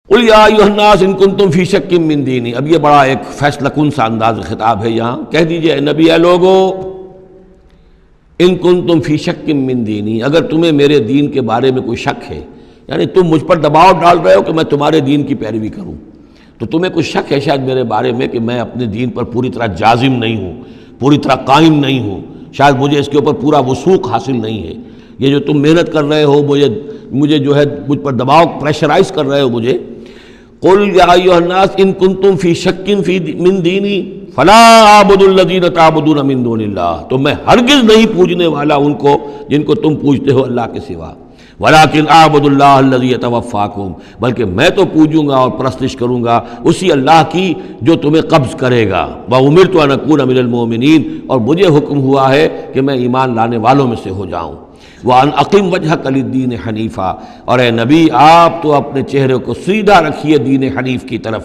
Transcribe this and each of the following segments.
قل یا ایھا الناس ان کنتم فی شک من دینی، اب یہ بڑا ایک فیصلہ کن سا انداز خطاب ہے یہاں، کہہ دیجئے اے نبی، اے لوگو، ان کنتم فی شک من دینی، اگر تمہیں میرے دین کے بارے میں کوئی شک ہے، یعنی تم مجھ پر دباؤ ڈال رہے ہو کہ میں تمہارے دین کی پیروی کروں، تو تمہیں کچھ شک ہے شاید میرے بارے میں کہ میں اپنے دین پر پوری طرح جازم نہیں ہوں، پوری طرح قائم نہیں ہوں، شاید مجھے اس کے اوپر پورا وثوق حاصل نہیں ہے، یہ جو تم محنت کر رہے ہو، مجھے جو ہے مجھ پر دباؤ پریشرائز کر رہے ہو مجھے، قل یا ایھا الناس ان کنتم فی شک من دینی فلا اعبد الذین تعبدون من دون اللہ، تو میں ہرگز نہیں پوجنے والا ان کو جن کو تم پوجتے ہو اللہ کے سوا، ولیکن اعبد اللہ الذی یتوفاکم، بلکہ میں تو پوجوں گا اور پرستش کروں گا اسی اللہ کی جو تمہیں قبض کرے گا، وامرت ان اکون من المؤمنین، اور مجھے حکم ہوا ہے کہ میں ایمان لانے والوں میں سے ہو جاؤں، وَأَنْ أَقِمْ وَجْهَكَ لِلدِّينِ حَنِيفًا، اور اے نبی آپ تو اپنے چہرے کو سیدھا رکھیے دین حنیف کی طرف،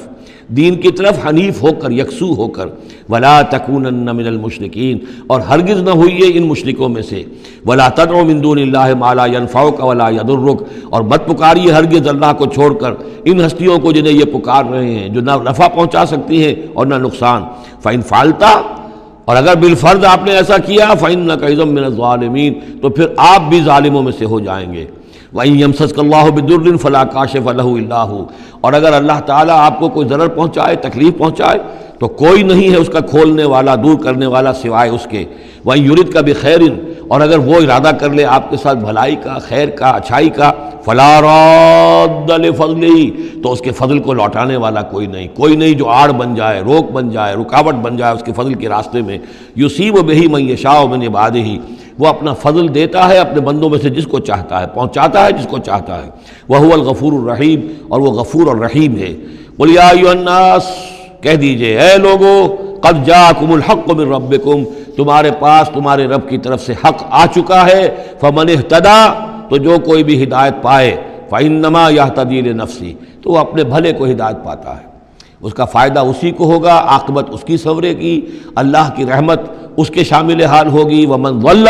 دین کی طرف حنیف ہو کر، یکسو ہو کر، وَلَا تَكُونَنَّ مِنَ الْمُشْرِكِينَ، اور ہرگز نہ ہوئیے ان مشرکوں میں سے، وَلَا تَدْعُ مِن دُونِ اللَّهِ مَا لَا يَنفَعُكَ وَلَا يَضُرُّكَ، اور مت پکاریے ہرگز اللہ کو چھوڑ کر ان ہستیوں کو جنہیں یہ پکار رہے ہیں جو نہ نفع پہنچا سکتی ہیں اور نہ نقصان، فَإِنْ فَعَلْتَ، اور اگر بالفرض آپ نے ایسا کیا، فَإِنَّكَ إِذًا مِّنَ الظَّالِمِينَ، تو پھر آپ بھی ظالموں میں سے ہو جائیں گے، وَإِن يَمْسَسْكَ اللَّهُ بِضُرٍّ فَلَا كَاشِفَ لَهُ إِلَّا هُوَ، اور اگر اللہ تعالیٰ آپ کو کوئی ضرر پہنچائے، تکلیف پہنچائے، تو کوئی نہیں ہے اس کا کھولنے والا، دور کرنے والا سوائے اس کے، وَإِن يُرِدْكَ بِخَيْرٍ، اور اگر وہ ارادہ کر لے آپ کے ساتھ بھلائی کا، خیر کا، اچھائی کا، فَلَا رَادَّ لِفَضْلِهِ، تو اس کے فضل کو لوٹانے والا کوئی نہیں جو آڑ بن جائے، روک بن جائے، رکاوٹ بن جائے اس کے فضل کے راستے میں، يُصِيبُ بِهِ مَن يَشَاءُ مِنْ عِبَادِهِ، وہ اپنا فضل دیتا ہے اپنے بندوں میں سے جس کو چاہتا ہے، پہنچاتا ہے جس کو چاہتا ہے، وَهُوَ الْغَفُورُ الرَّحِيمُ، اور وہ غفور اور رحیم ہے۔ قُلْ يَا أَيُّهَا النَّاسُ، کہہ دیجئے اے لوگو، قَدْ جَاءَكُمُ الْحَقُّ مِنْ رَبِّكُمْ، تمہارے پاس تمہارے رب کی طرف سے حق آ چکا ہے، فَمَنِ اهْتَدَىٰ، تو جو کوئی بھی ہدایت پائے، فَإِنَّمَا يَهْتَدِي لِنَفْسِهِ، تو وہ اپنے بھلے کو ہدایت پاتا ہے، اس کا فائدہ اسی کو ہوگا، عاقبت اس کی سنورے گی، اللہ کی رحمت اس کے شامل حال ہوگی، وَمَنْ ضَلَّ،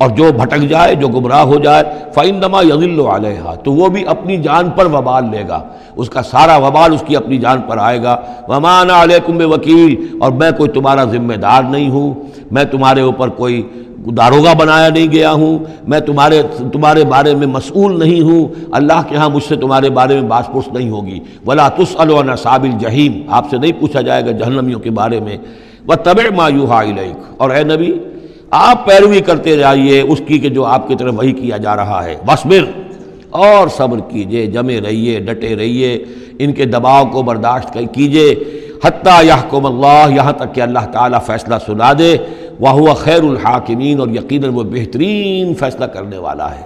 اور جو بھٹک جائے، جو گمراہ ہو جائے، فَإِنَّمَا يَضِلُّ عَلَيْهَا، تو وہ بھی اپنی جان پر وبال لے گا، اس کا سارا وبال اس کی اپنی جان پر آئے گا، وَمَا أَنَا عَلَيْكُمْ بِوَكِيلٍ، اور میں کوئی تمہارا ذمہ دار نہیں ہوں، میں تمہارے اوپر کوئی داروغہ بنایا نہیں گیا ہوں، میں تمہارے بارے میں مسئول نہیں ہوں، اللہ کے ہاں مجھ سے تمہارے بارے میں باس پرس نہیں ہوگی، وَلَا تُسْأَلُ عَنْ أَصْحَابِ الْجَحِيمِ، آپ سے نہیں پوچھا جائے گا جہنمیوں کے بارے میں، وَاتَّبِعْ مَا يُوحَىٰ إِلَيْكَ، اور اے نبی آپ پیروی کرتے جائیے اس کی کہ جو آپ کی طرف وحی کیا جا رہا ہے، وَاصْبِرْ، اور صبر کیجئے، جمے رہیے، ڈٹے رہیے، ان کے دباؤ کو برداشت کیجئے، حتیٰ یحکم اللہ، یہاں تک کہ اللہ تعالیٰ فیصلہ سنا دے، وَهُوَ خَيْرُ الْحَاكِمِينَ، اور یقیناً وہ بہترین فیصلہ کرنے والا ہے۔